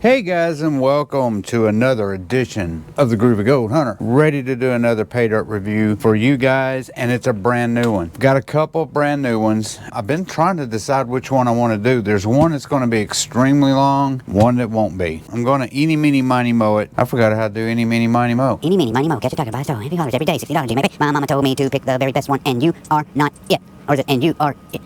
Hey guys, and welcome to another edition of the Groovy Gold Hunter. Ready to do another pay dirt review for you guys, and it's a brand new one. Got a couple brand new ones. I've been trying to decide which one I want to do. There's one that's going to be extremely long, one that won't be. I'm going to eeny, meeny, miny, moe it. I forgot how to do eeny, meeny, miny, moe. Eeny, meeny, miny, moe. Catch a tiger by its toe. $50 every day. $60 G, maybe. My mama told me to pick the very best one, and you are not it. Or is it, and you are it?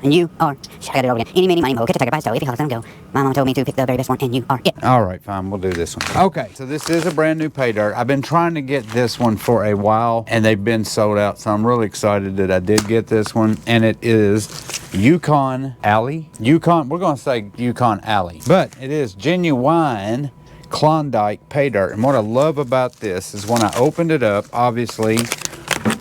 And you are... I got it over again. Eeny, meeny, miny, moe. Catch a tiger by its toe. $50, let him go. My mama told me to pick the very best one, and you are it. All right, fine. We'll do this one. Okay, so this is a brand new pay dirt. I've been trying to get this one for a while, and they've been sold out, so I'm really excited that I did get this one, and it is Yukon Alley. Yukon, we're going to say Yukon Alley, but it is genuine Klondike pay dirt. And what I love about this is when I opened it up, obviously,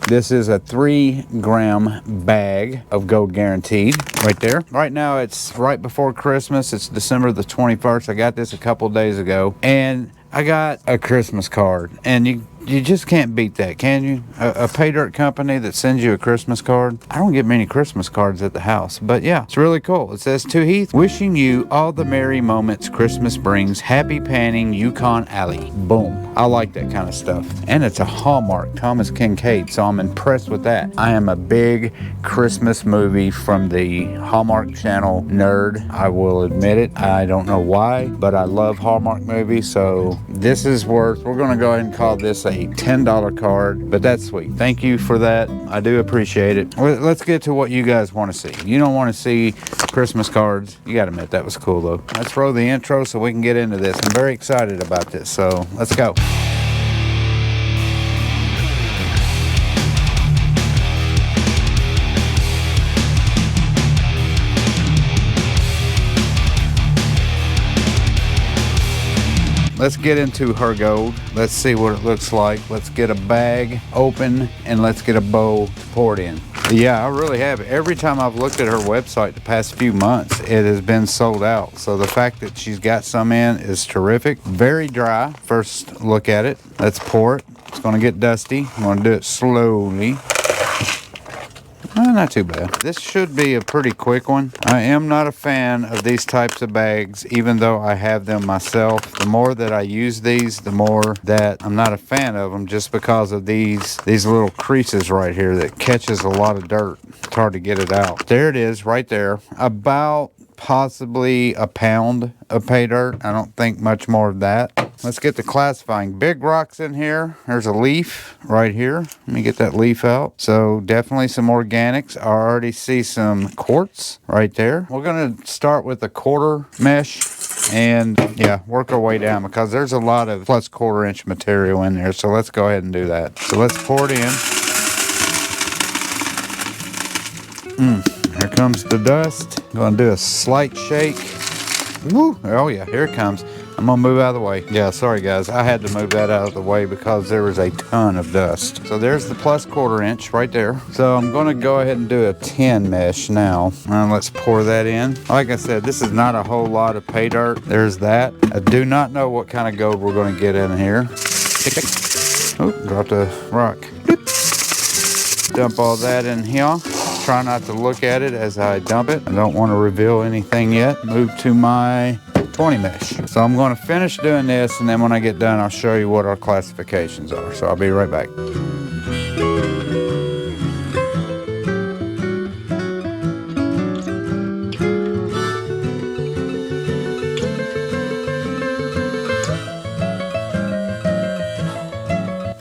this is a 3-gram bag of gold guaranteed right there. Right now, it's right before Christmas. It's December the 21st. I got this a couple days ago, and I got a Christmas card, and you just can't beat that, can you? A pay dirt company that sends you a Christmas card. I don't get many Christmas cards at the house, but yeah, it's really cool. It says, to Heath, wishing you all the merry moments Christmas brings. Happy panning, Yukon Alley. Boom. I like that kind of stuff. And it's a Hallmark, Thomas Kincaid, so I'm impressed with that. I am a big Christmas movie from the Hallmark Channel nerd. I will admit it. I don't know why, but I love Hallmark movies, so this is worth, we're going to go ahead and call this a $10 card, but that's sweet. Thank you for that. I do appreciate it. Let's get to what you guys want to see. You don't want to see Christmas cards. You got to admit, that was cool though. Let's throw the intro so we can get into this. I'm very excited about this, so let's go. Let's get into her gold. Let's see what it looks like. Let's get a bag open and let's get a bowl to pour it in. Yeah, I really have. Every time I've looked at her website the past few months, it has been sold out. So the fact that she's got some in is terrific. Very dry. First look at it. Let's pour it. It's going to get dusty. I'm going to do it slowly. Not too bad. This should be a pretty quick one. I am not a fan of these types of bags, even though I have them myself. The more that I use these, the more that I'm not a fan of them, just because of these little creases right here that catches a lot of dirt. It's hard to get it out. There it is right there. About possibly a pound of pay dirt. I don't think much more of that. Let's get the classifying. Big rocks in here. There's a leaf right here. Let me get that leaf out. So definitely some organics. I already see some quartz right there. We're going to start with a quarter mesh and yeah, work our way down because there's a lot of plus quarter-inch material in there. So let's go ahead and do that. So let's pour it in. Here comes the dust. Going to do a slight shake. Woo! Oh yeah, here it comes. I'm gonna move out of the way. Yeah, sorry guys, I had to move that out of the way because there was a ton of dust. So there's the plus quarter-inch right there. So I'm gonna go ahead and do a 10 mesh now. And let's pour that in. Like I said, this is not a whole lot of pay dirt. There's that. I do not know what kind of gold we're gonna get in here. Oh, dropped a rock. Dump all that in here. Try not to look at it as I dump it. I don't want to reveal anything yet. Move to my 20 mesh. So I'm going to finish doing this, and then when I get done, I'll show you what our classifications are. So I'll be right back.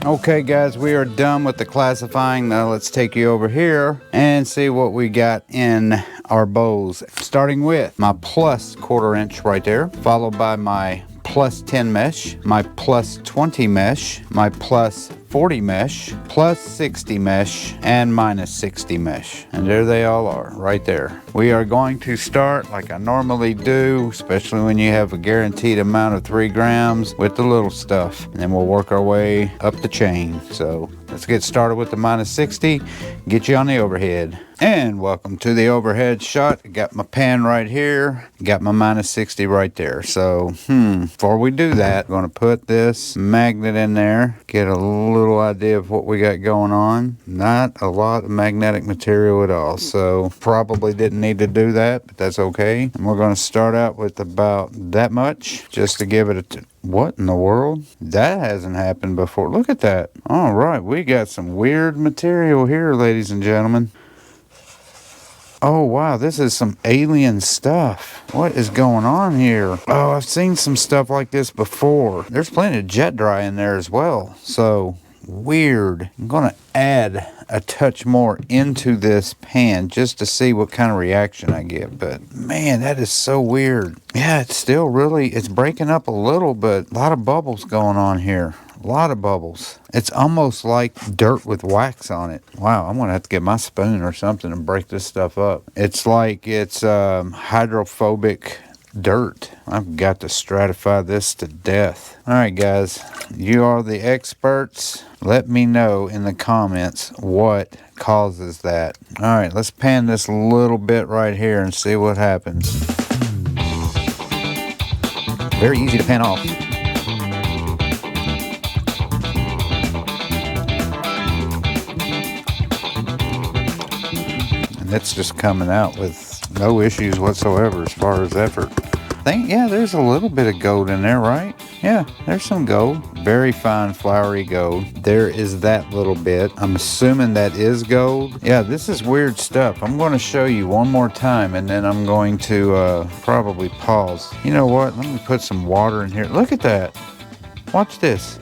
Okay guys, we are done with the classifying. Now let's take you over here and see what we got in our bowls. Starting with my plus quarter-inch right there, followed by my plus 10 mesh, my plus 20 mesh, my plus 40 mesh, plus 60 mesh, and minus 60 mesh. And there they all are, right there. We are going to start like I normally do, especially when you have a guaranteed amount of 3 grams with the little stuff. And then we'll work our way up the chain. So let's let's get started with the minus 60, get you on the overhead. And welcome to the overhead shot. Got my pan right here, got my minus 60 right there. So, before we do that, I'm gonna put this magnet in there, get a little idea of what we got going on. Not a lot of magnetic material at all, so probably didn't need to do that, but that's okay. And we're gonna start out with about that much, just to give it a what in the world? That hasn't happened before. Look at that. All right, we got some weird material here, ladies and gentlemen. Oh, wow, this is some alien stuff. What is going on here? Oh, I've seen some stuff like this before. There's plenty of jet dry in there as well. So, weird. I'm going to add a touch more into this pan just to see what kind of reaction I get. But, man, that is so weird. Yeah, it's still really, it's breaking up a little, but a lot of bubbles going on here. A lot of bubbles. It's almost like dirt with wax on it. Wow, I'm going to have to get my spoon or something and break this stuff up. It's like it's hydrophobic dirt. I've got to stratify this to death. All right, guys, you are the experts. Let me know in the comments what causes that. All right, let's pan this a little bit right here and see what happens. Very easy to pan off. It's just coming out with no issues whatsoever as far as effort. Yeah, there's a little bit of gold in there, right? Yeah, there's some gold. Very fine, flowery gold. There is that little bit. I'm assuming that is gold. Yeah, this is weird stuff. I'm going to show you one more time, and then I'm going to probably pause. You know what? Let me put some water in here. Look at that. Watch this.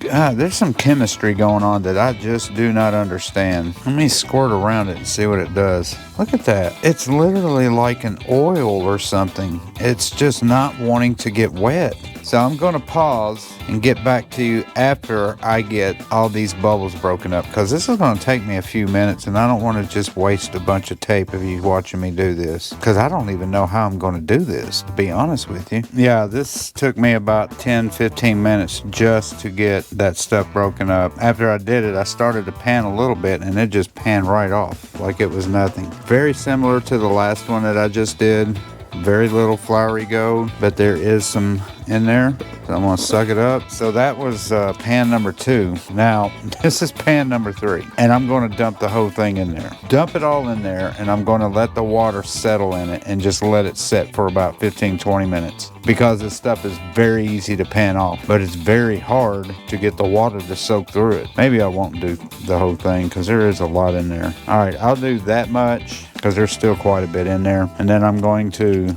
God, there's some chemistry going on that I just do not understand. Let me squirt around it and see what it does. Look at that. It's literally like an oil or something. It's just not wanting to get wet. So I'm going to pause and get back to you after I get all these bubbles broken up, because this is going to take me a few minutes, and I don't want to just waste a bunch of tape of you watching me do this, because I don't even know how I'm going to do this, to be honest with you. Yeah, this took me about 10-15 minutes just to get that stuff broken up. After I did it, I started to pan a little bit, and it just panned right off like it was nothing. Very similar to the last one that I just did. Very little flowery gold, but there is some in there, so I'm gonna suck it up. So that was pan number 2. Now this is pan number 3, and I'm gonna dump the whole thing in there. Dump it all in there, and I'm gonna let the water settle in it and just let it set for about 15-20 minutes, because this stuff is very easy to pan off, but it's very hard to get the water to soak through it. Maybe I won't do the whole thing, because there is a lot in there. All right, I'll do that much, because there's still quite a bit in there, and then I'm going to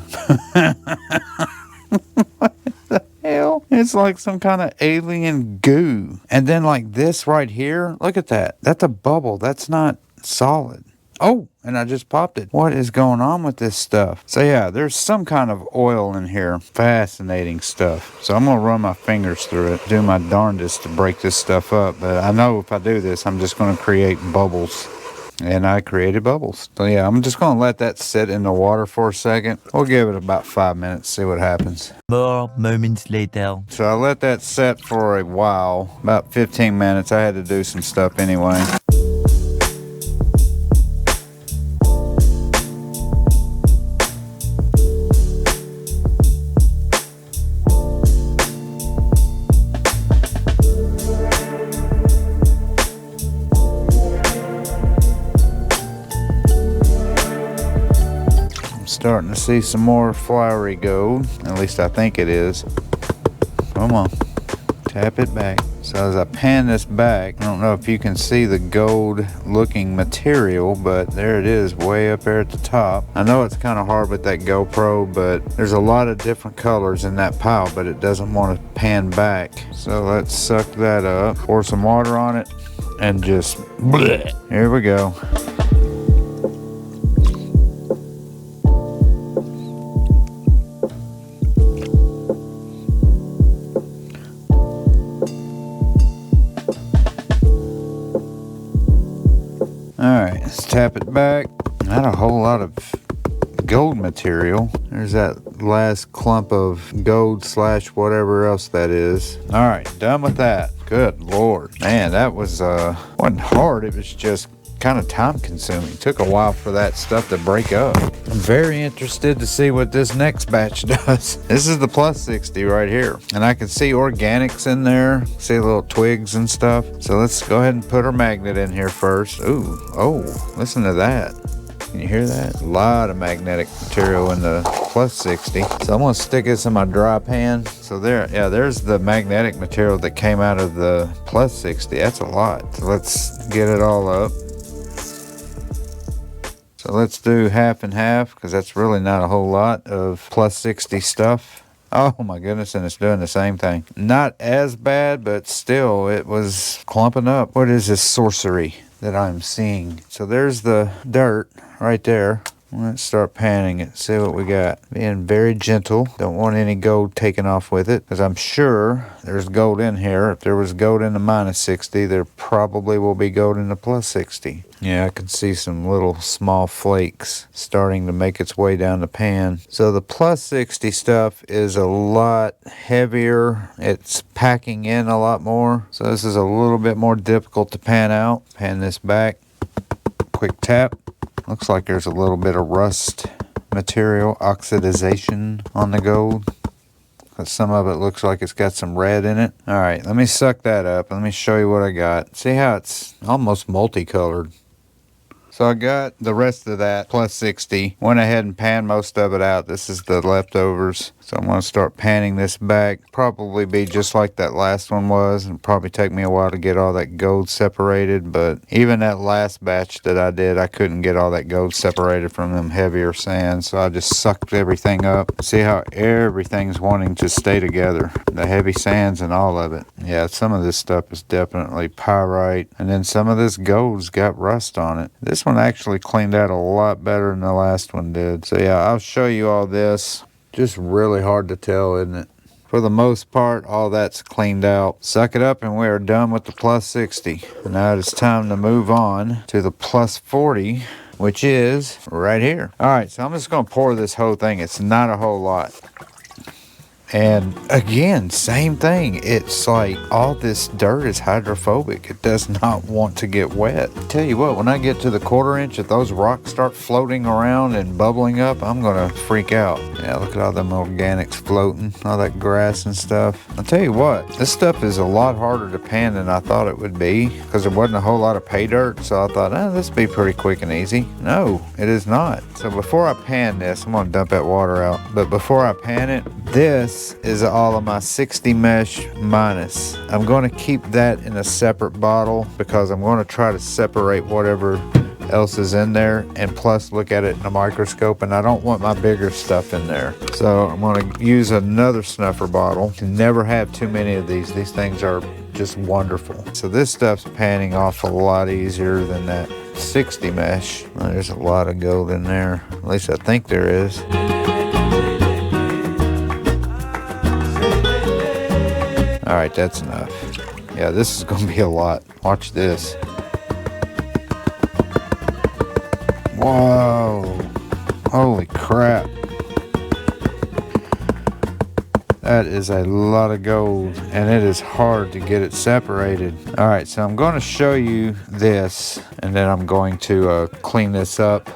what the hell? It's like some kind of alien goo. And then like this right here, look at that. That's a bubble. That's not solid. Oh, and I just popped it. What is going on with this stuff? So yeah, there's some kind of oil in here. Fascinating stuff. So I'm going to run my fingers through it, do my darndest to break this stuff up. But I know if I do this, I'm just going to create bubbles. And I created bubbles. So yeah, I'm just going to let that sit in the water for a second. We'll give it about 5 minutes, see what happens. More moments later. So I let that set for a while, about 15 minutes. I had to do some stuff anyway. Starting to see some more flowery gold. At least I think it is. Come on. Tap it back. So as I pan this back, I don't know if you can see the gold looking material, but there it is way up there at the top. I know it's kind of hard with that GoPro, but there's a lot of different colors in that pile, but it doesn't want to pan back. So let's suck that up, pour some water on it, and just bleh. Here we go. Alright, let's tap it back. Not a whole lot of gold material. There's that last clump of gold slash whatever else that is. All right, done with that. Good Lord. Man, that was, wasn't hard. It was just kind of time consuming. Took a while for that stuff to break up. I'm very interested to see what this next batch does. This is the plus 60 right here. And I can see organics in there. See little twigs and stuff. So let's go ahead and put our magnet in here first. Ooh, oh, listen to that. Can you hear that? A lot of magnetic material in the plus 60. So I'm gonna stick this in my dry pan. So there, yeah, there's the magnetic material that came out of the plus 60. That's a lot. So let's get it all up. So let's do half and half, because that's really not a whole lot of plus 60 stuff. Oh my goodness, and it's doing the same thing. Not as bad, but still, it was clumping up. What is this sorcery that I'm seeing? So there's the dirt right there. Let's start panning it, see what we got. Being very gentle. Don't want any gold taken off with it, because I'm sure there's gold in here. If there was gold in the minus 60, there probably will be gold in the plus 60. Yeah, I can see some little small flakes starting to make its way down the pan. So the plus 60 stuff is a lot heavier. It's packing in a lot more. So this is a little bit more difficult to pan out. Pan this back. Quick tap. Looks like there's a little bit of rust material, oxidization on the gold. Some of it looks like it's got some red in it. All right, let me suck that up. Let me show you what I got. See how it's almost multicolored. So I got the rest of that plus 60. Went ahead and panned most of it out. This is the leftovers. So I'm going to start panning this back. Probably be just like that last one was. It'll probably take me a while to get all that gold separated. But even that last batch that I did, I couldn't get all that gold separated from them heavier sands. So I just sucked everything up. See how everything's wanting to stay together. The heavy sands and all of it. Yeah, some of this stuff is definitely pyrite. And then some of this gold's got rust on it. This one actually cleaned out a lot better than the last one did. So yeah, I'll show you all this. Just really hard to tell, isn't it? For the most part, all that's cleaned out. Suck it up and we are done with the plus 60. Now it's time to move on to the plus 40, which is right here. All right, so I'm just gonna pour this whole thing. It's not a whole lot. And again, same thing. It's like all this dirt is hydrophobic. It does not want to get wet. Tell you what, when I get to the 1/4 inch, if those rocks start floating around and bubbling up, I'm gonna freak out. Yeah, look at all them organics floating, all that grass and stuff. I'll tell you what, this stuff is a lot harder to pan than I thought it would be, because there wasn't a whole lot of pay dirt. So I thought, this would be pretty quick and easy. No, it is not. So before I pan this, I'm gonna dump that water out. But before I pan it, this is all of my 60 mesh minus. I'm going to keep that in a separate bottle because I'm going to try to separate whatever else is in there, and plus look at it in a microscope, and I don't want my bigger stuff in there. So I'm going to use another snuffer bottle. You can never have too many of these. These things are just wonderful. So this stuff's panning off a lot easier than that 60 mesh. Well, there's a lot of gold in there. At least I think there is. All right, that's enough. Yeah, this is going to be a lot. Watch this. Whoa. Holy crap. That is a lot of gold, and it is hard to get it separated. All right, so I'm going to show you this, and then I'm going to clean this up,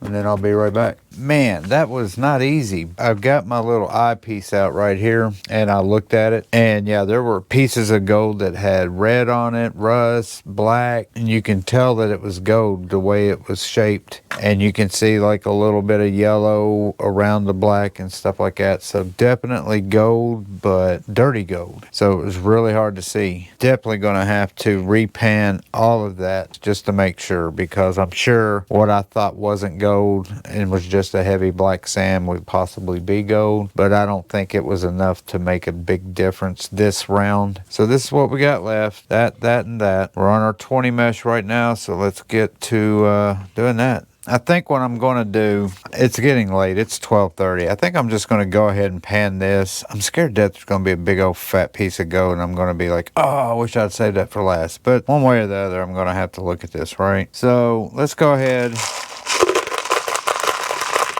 and then I'll be right back. Man, that was not easy. I've got my little eyepiece out right here, and I looked at it, and yeah, there were pieces of gold that had red on it, rust, black, and you can tell that it was gold the way it was shaped, and you can see like a little bit of yellow around the black and stuff like that. So definitely gold, but dirty gold. So it was really hard to see. Definitely gonna have to repan all of that just to make sure, because I'm sure what I thought wasn't gold and was just a heavy black sand would possibly be gold, but I don't think it was enough to make a big difference this round. So this is what we got left. That, and that. We're on our 20 mesh right now, so let's get to doing that. I think what I'm going to do, it's getting late. It's 12:30. I think I'm just going to go ahead and pan this. I'm scared that there's going to be a big old fat piece of gold, and I'm going to be like, oh, I wish I'd saved that for last. But one way or the other, I'm going to have to look at this, right? So let's go ahead.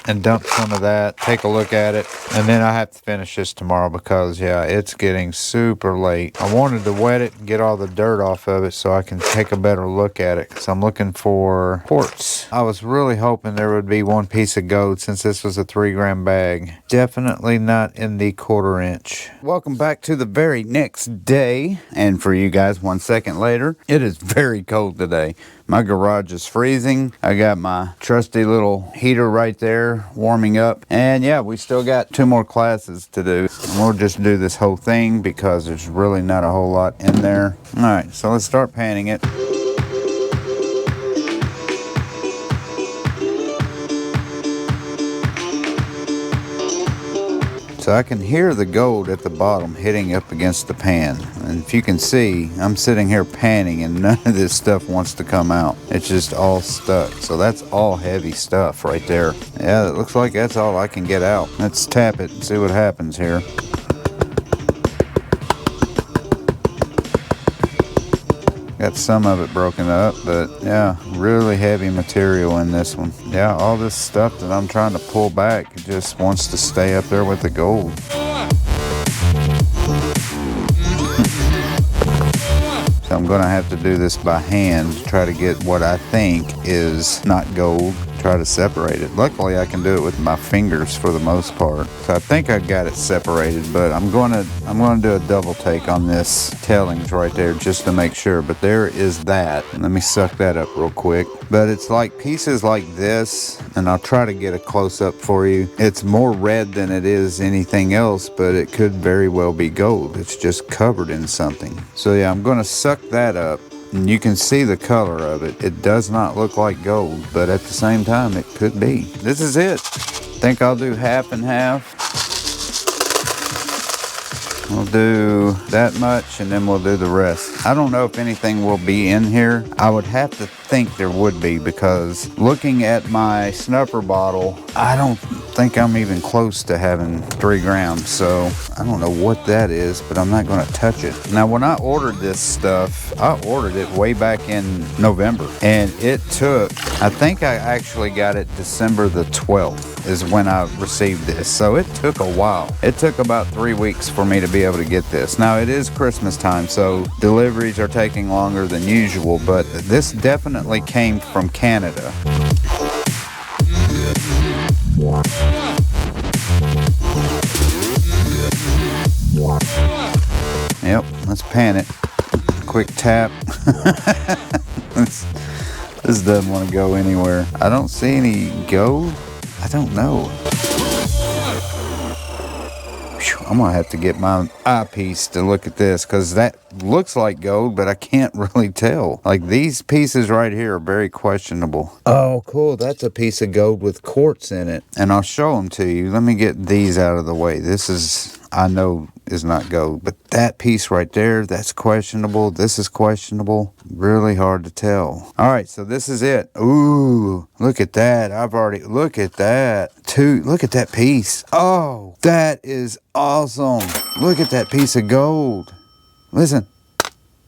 and dump some of that, take a look at it, and then I have to finish this tomorrow because, yeah, it's getting super late. I wanted to wet it and get all the dirt off of it so I can take a better look at it because I'm looking for quartz. I was really hoping there would be one piece of gold since this was a 3-gram bag. Definitely not in the 1/4 inch. Welcome back to the very next day, and for you guys 1 second later, it is very cold today. My garage is freezing. I got my trusty little heater right there warming up. And yeah, we still got 2 more classes to do. And we'll just do this whole thing because there's really not a whole lot in there. All right, so let's start panning it. So I can hear the gold at the bottom hitting up against the pan. And if you can see, I'm sitting here panning and none of this stuff wants to come out. It's just all stuck. So that's all heavy stuff right there. Yeah, it looks like that's all I can get out. Let's tap it and see what happens here. Got some of it broken up, but yeah, really heavy material in this one. Yeah, all this stuff that I'm trying to pull back just wants to stay up there with the gold. So I'm gonna have to do this by hand to try to get what I think is not gold, try to separate it. Luckily I can do it with my fingers for the most part. So I think I got it separated, but I'm gonna do a double take on this tailings right there just to make sure. But there is that. Let me suck that up real quick. But it's like pieces like this, and I'll try to get a close up for you. It's more red than it is anything else, but it could very well be gold. It's just covered in something. So yeah, I'm gonna suck that up. And you can see the color of it. It does not look like gold, but at the same time, it could be. This is it. Think I'll do half and half. We'll do that much and then we'll do the rest. I don't know if anything will be in here. I would have to think there would be because looking at my snuffer bottle, I don't think I'm even close to having 3 grams. So I don't know what that is, but I'm not going to touch it. Now, when I ordered this stuff, I ordered it way back in November and it took, I think I actually got it December the 12th is when I received this. So it took a while. It took about 3 weeks for me to be able to get this. Now it is Christmas time, so deliveries are taking longer than usual, but this definitely came from Canada. Yep, let's pan it. Quick tap. This doesn't want to go anywhere. I don't see any gold. I don't know. I'm gonna have to get my eyepiece to look at this because that looks like gold, but I can't really tell. Like these pieces right here are very questionable. Oh, cool. That's a piece of gold with quartz in it. And I'll show them to you. Let me get these out of the way. This is, I know, is not gold, but that piece right there, that's questionable. This is questionable. Really hard to tell. All right, so this is it. Ooh, look at that. Look at that. Look at that piece. Oh, that is awesome. Look at that piece of gold. Listen.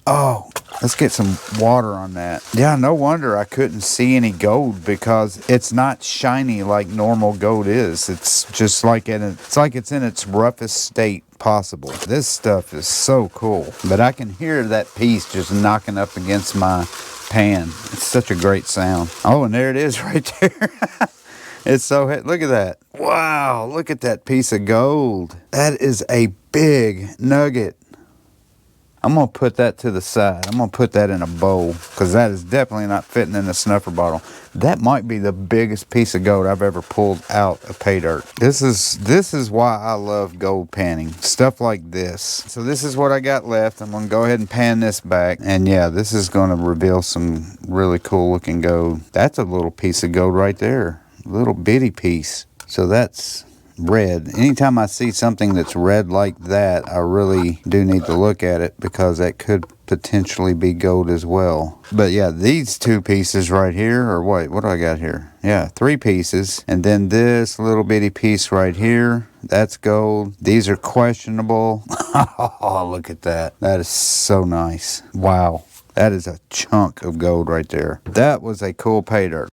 Oh, let's get some water on that. Yeah, no wonder I couldn't see any gold because it's not shiny like normal gold is. It's just like it's in its roughest state possible. This stuff is so cool. But I can hear that piece just knocking up against my pan. It's such a great sound. Oh, and there it is right there. It's so, look at that. Wow, look at that piece of gold. That is a big nugget. I'm going to put that to the side. I'm going to put that in a bowl because that is definitely not fitting in the snuffer bottle. That might be the biggest piece of gold I've ever pulled out of pay dirt. This is why I love gold panning. Stuff like this. So this is what I got left. I'm going to go ahead and pan this back. And yeah, this is going to reveal some really cool looking gold. That's a little piece of gold right there. A little bitty piece. So that's red. Anytime I see something that's red like that, I really do need to look at it because that could potentially be gold as well. But yeah, these 2 pieces right here, or what do I got here? Yeah, 3 pieces. And then this little bitty piece right here, that's gold. These are questionable. Oh, look at that. That is so nice. Wow. That is a chunk of gold right there. That was a cool pay dirt.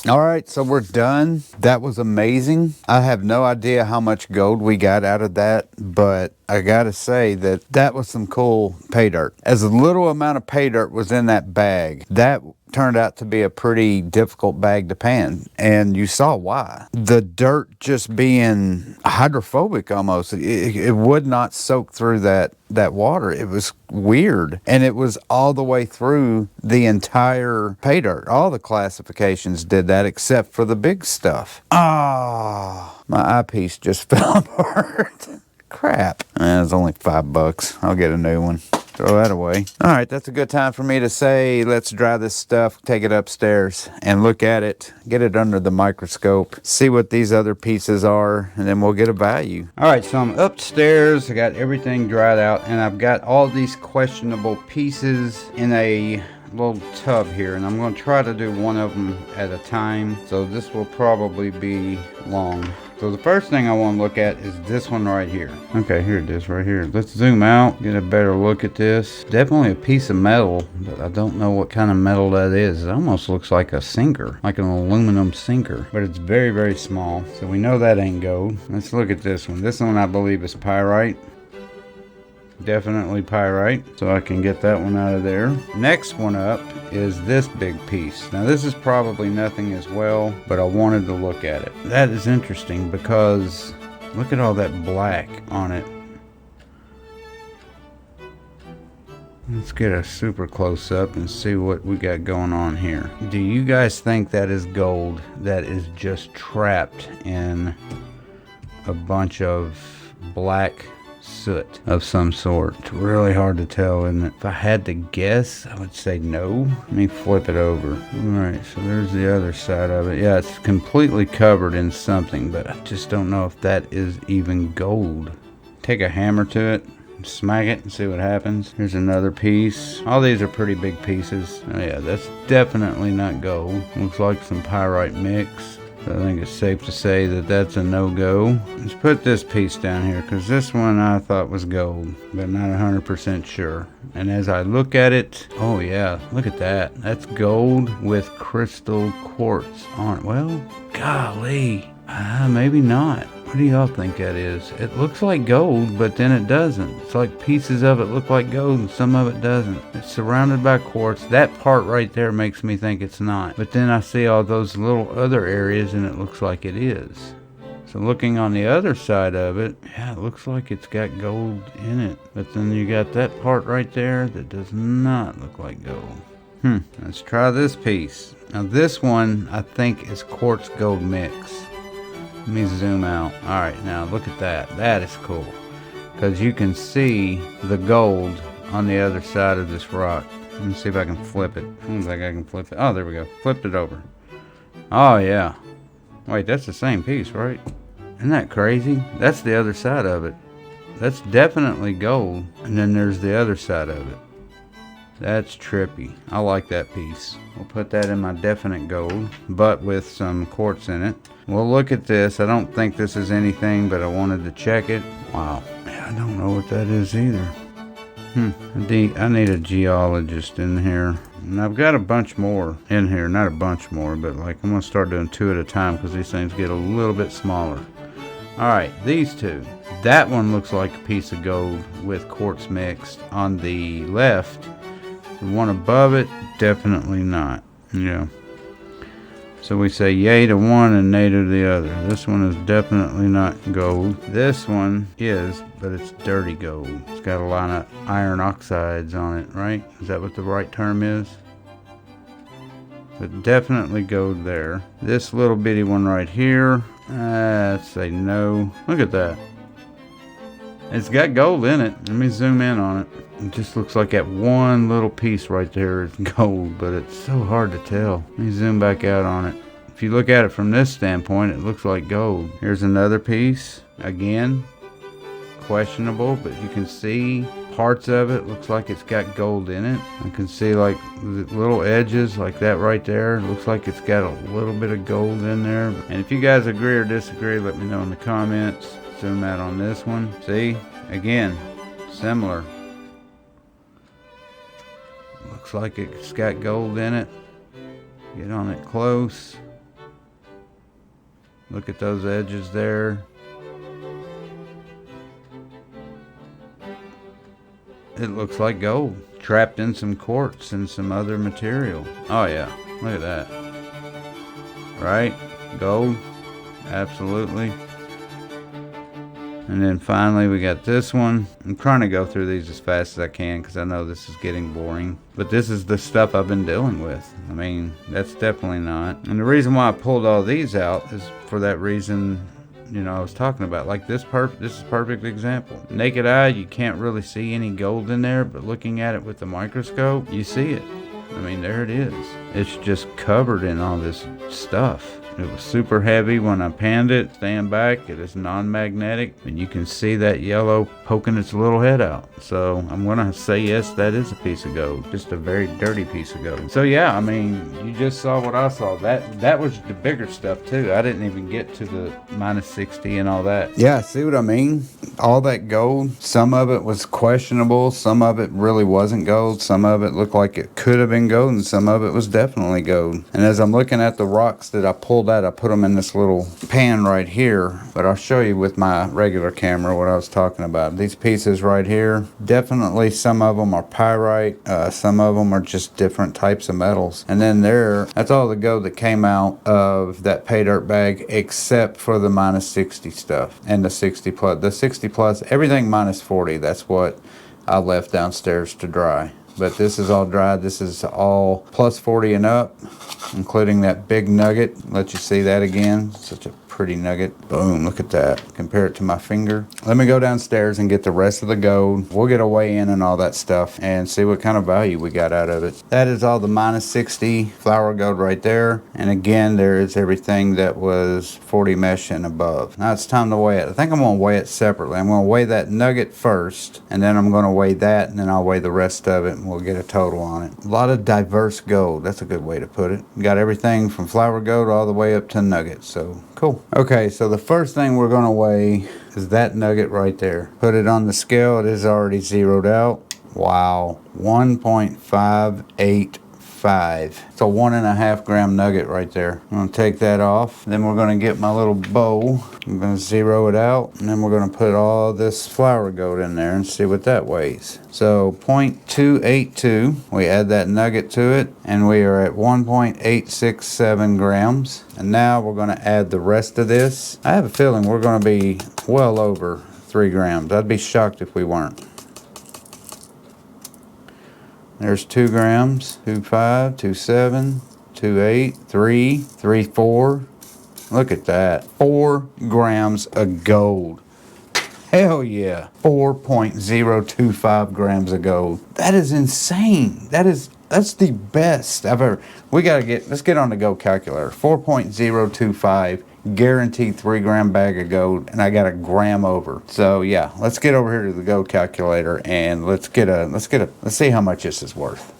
All right, so we're done. That was amazing. I have no idea how much gold we got out of that, but I gotta say that was some cool pay dirt. As a little amount of pay dirt was in that bag, that turned out to be a pretty difficult bag to pan, and you saw why. The dirt just being hydrophobic almost, it would not soak through that water. It was weird, and it was all the way through the entire pay dirt. All the classifications did that except for the big stuff. Ah, my eyepiece just fell apart. Crap. It's only $5. I'll get a new one. Throw that away. All right, that's a good time for me to say, let's dry this stuff, take it upstairs and look at it, get it under the microscope, see what these other pieces are, and then we'll get a value. All right, so I'm upstairs. I got everything dried out, and I've got all these questionable pieces in a little tub here, and I'm going to try to do one of them at a time, so this will probably be long. So the first thing I want to look at is this one right here. Okay, here it is right here. Let's zoom out, get a better look at this. Definitely a piece of metal, but I don't know what kind of metal that is. It almost looks like a sinker, like an aluminum sinker, but it's very, very small. So we know that ain't gold. Let's look at this one. This one I believe is pyrite. Definitely pyrite, so I can get that one out of there. Next one up is this big piece. Now this is probably nothing as well, but I wanted to look at it. That is interesting because look at all that black on it. Let's get a super close up and see what we got going on here. Do you guys think that is gold that is just trapped in a bunch of black soot of some sort? It's really hard to tell, isn't it? If I had to guess, I would say no. Let me flip it over. Alright, so there's the other side of it. Yeah, it's completely covered in something, but I just don't know if that is even gold. Take a hammer to it, smack it, and see what happens. Here's another piece. All these are pretty big pieces. Oh yeah, that's definitely not gold. Looks like some pyrite mix. I think it's safe to say that that's a no-go. Let's put this piece down here because this one I thought was gold, but not 100% sure. And as I look at it, oh yeah, look at that. That's gold with crystal quartz on it. Well, golly, maybe not. What do y'all think that is? It looks like gold, but then it doesn't. It's like pieces of it look like gold and some of it doesn't. It's surrounded by quartz. That part right there makes me think it's not. But then I see all those little other areas and it looks like it is. So looking on the other side of it, yeah, it looks like it's got gold in it. But then you got that part right there that does not look like gold. Let's try this piece. Now this one I think is quartz gold mix. Let me zoom out. All right, now look at that. That is cool because you can see the gold on the other side of this rock. Let me see if I can flip it. I don't think I can flip it. Oh, there we go. Flipped it over. Oh, yeah. Wait, that's the same piece, right? Isn't that crazy? That's the other side of it. That's definitely gold. And then there's the other side of it. That's trippy. I like that piece. We'll put that in my definite gold, but with some quartz in it. We'll look at this. I don't think this is anything, but I wanted to check it. Wow. I don't know what that is either. I need a geologist in here. And I've got a bunch more in here. Not a bunch more, but like I'm going to start doing 2 at a time because these things get a little bit smaller. All right, these two. That one looks like a piece of gold with quartz mixed on the left. The one above it, definitely not. Yeah. So we say yay to one and nay to the other. This one is definitely not gold. This one is, but it's dirty gold. It's got a lot of iron oxides on it, right? Is that what the right term is? But definitely gold there. This little bitty one right here, let's say no. Look at that. It's got gold in it. Let me zoom in on it. It just looks like that one little piece right there is gold, but it's so hard to tell. Let me zoom back out on it. If you look at it from this standpoint, it looks like gold. Here's another piece. Again, questionable, but you can see parts of it. Looks like it's got gold in it. I can see like the little edges like that right there. It looks like it's got a little bit of gold in there. And if you guys agree or disagree, let me know in the comments. Zoom out on this one. See, again, similar. Looks like it's got gold in it. Get on it close. Look at those edges there. It looks like gold, trapped in some quartz and some other material. Oh yeah, look at that. Right? Gold, absolutely. And then finally we got this one. I'm trying to go through these as fast as I can because I know this is getting boring. But this is the stuff I've been dealing with. I mean, that's definitely not. And the reason why I pulled all these out is for that reason, you know, I was talking about. Like this is a perfect example. Naked eye, you can't really see any gold in there, but looking at it with the microscope, you see it. I mean, there it is. It's just covered in all this stuff. It was super heavy when I panned it. Stand back, it is non-magnetic, and you can see that yellow poking its little head out. So I'm gonna say yes, that is a piece of gold, just a very dirty piece of gold. So yeah, I mean, you just saw what I saw. That was the bigger stuff too. I didn't even get to the -60 and all that. Yeah, see what I mean? All that gold, some of it was questionable, some of it really wasn't gold, some of it looked like it could have been gold, and some of it was definitely gold. And as I'm looking at the rocks that I pulled out, I put them in this little pan right here, but I'll show you with my regular camera what I was talking about. These pieces right here, definitely some of them are pyrite, some of them are just different types of metals. And then that's all the gold that came out of that pay dirt bag except for the -60 stuff and the 60 plus. The 60 plus, everything -40, that's what I left downstairs to dry. But this is all dried. This is all +40 and up, including that big nugget. Let you see that again. Such a pretty nugget. Boom, look at that. Compare it to my finger. Let me go downstairs and get the rest of the gold. We'll get a weigh in and all that stuff and see what kind of value we got out of it. That is all the -60 flour gold right there. And again, there is everything that was 40 mesh and above. Now it's time to weigh it. I think I'm gonna weigh it separately. I'm gonna weigh that nugget first, and then I'm gonna weigh that, and then I'll weigh the rest of it, and we'll get a total on it. A lot of diverse gold. That's a good way to put it. Got everything from flour gold all the way up to nuggets. So cool. Okay, so the first thing we're gonna weigh is that nugget right there. Put it on the scale. It is already zeroed out. Wow, 1.585. It's a 1.5 gram nugget right there. I'm gonna take that off. Then we're gonna get my little bowl. I'm gonna zero it out, and then we're gonna put all this flour gold in there and see what that weighs. So 0.282, we add that nugget to it, and we are at 1.867 grams. And now we're gonna add the rest of this. I have a feeling we're gonna be well over 3 grams. I'd be shocked if we weren't. There's 2 grams, 2.5, 2.7, 2.8, 3, 3.4. Look at that. 4 grams of gold. Hell yeah. 4.025 grams of gold. That is insane. That's the best I've ever. Let's get on the gold calculator. 4.025. Guaranteed 3 gram bag of gold, and I got a gram over. So yeah, let's get over here to the gold calculator and let's see how much this is worth.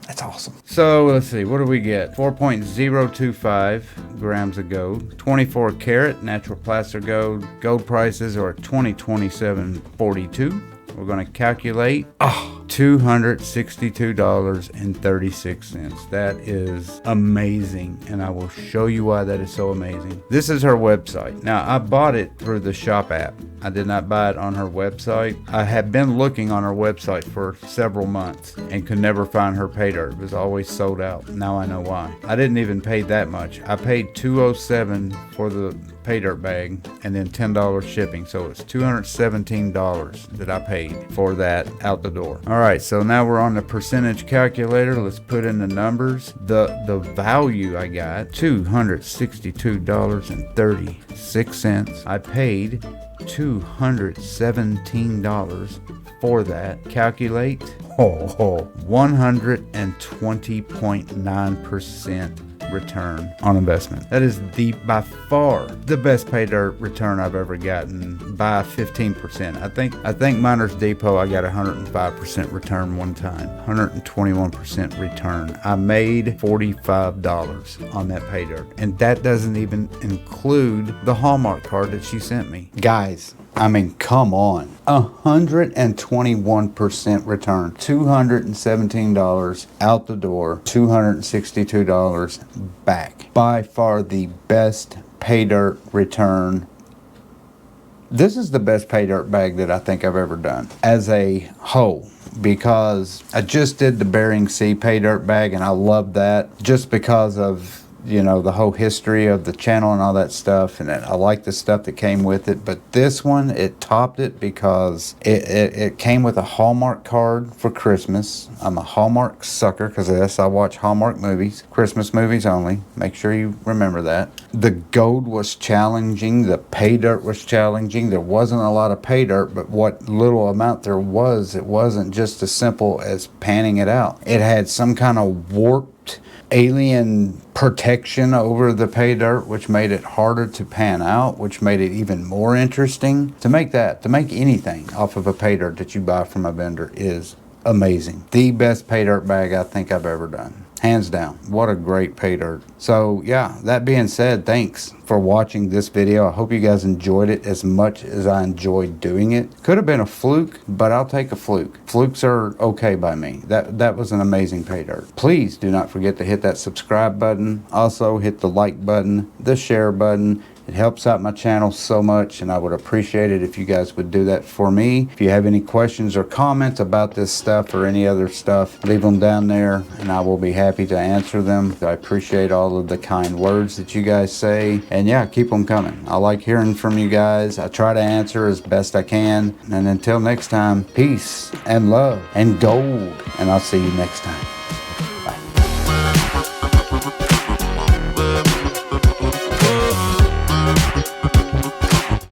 That's awesome. So let's see, what do we get? 4.025 grams of gold, 24 karat natural placer gold. Gold prices are $20.27.42. We're going to calculate $262.36. That is amazing, and I will show you why that is so amazing. This is her website. Now, I bought it through the shop app. I did not buy it on her website. I had been looking on her website for several months and could never find her pay dirt. It was always sold out. Now I know why. I didn't even pay that much. I paid $207 for the pay dirt bag and then $10 shipping. So it's $217 that I paid for that out the door. All right, so now we're on the percentage calculator. Let's put in the numbers. The value I got, $262.36. I paid $217 for that. Calculate 120.9% return on investment. That is by far the best pay dirt return I've ever gotten by 15%. I think Miners Depot, I got 105% return one time, 121% return. I made $45 on that pay dirt, and that doesn't even include the Hallmark card that she sent me. Guys, I mean, come on. 121% return. $217 out the door, $262 back. By far the best pay dirt return. This is the best pay dirt bag that I think I've ever done as a whole, because I just did the Bering Sea pay dirt bag and I love that just because of, you know, the whole history of the channel and all that stuff, and I like the stuff that came with it. But this one, it topped it because it came with a Hallmark card for Christmas. I'm a Hallmark sucker because yes, I watch Hallmark movies, Christmas movies only. Make sure you remember that. The gold was challenging, the pay dirt was challenging. There wasn't a lot of pay dirt, but what little amount there was, it wasn't just as simple as panning it out. It had some kind of warped alien protection over the pay dirt, which made it harder to pan out, which made it even more interesting. To make anything off of a pay dirt that you buy from a vendor is amazing. The best pay dirt bag I think I've ever done. Hands down. What a great pay dirt. So yeah, that being said, thanks for watching this video. I hope you guys enjoyed it as much as I enjoyed doing it. Could have been a fluke, but I'll take a fluke. Flukes are okay by me. That was an amazing pay dirt. Please do not forget to hit that subscribe button. Also hit the like button, the share button. It helps out my channel so much, and I would appreciate it if you guys would do that for me. If you have any questions or comments about this stuff or any other stuff, leave them down there and I will be happy to answer them. I appreciate all of the kind words that you guys say, and yeah, keep them coming. I like hearing from you guys. I try to answer as best I can, and until next time, peace and love and gold, and I'll see you next time.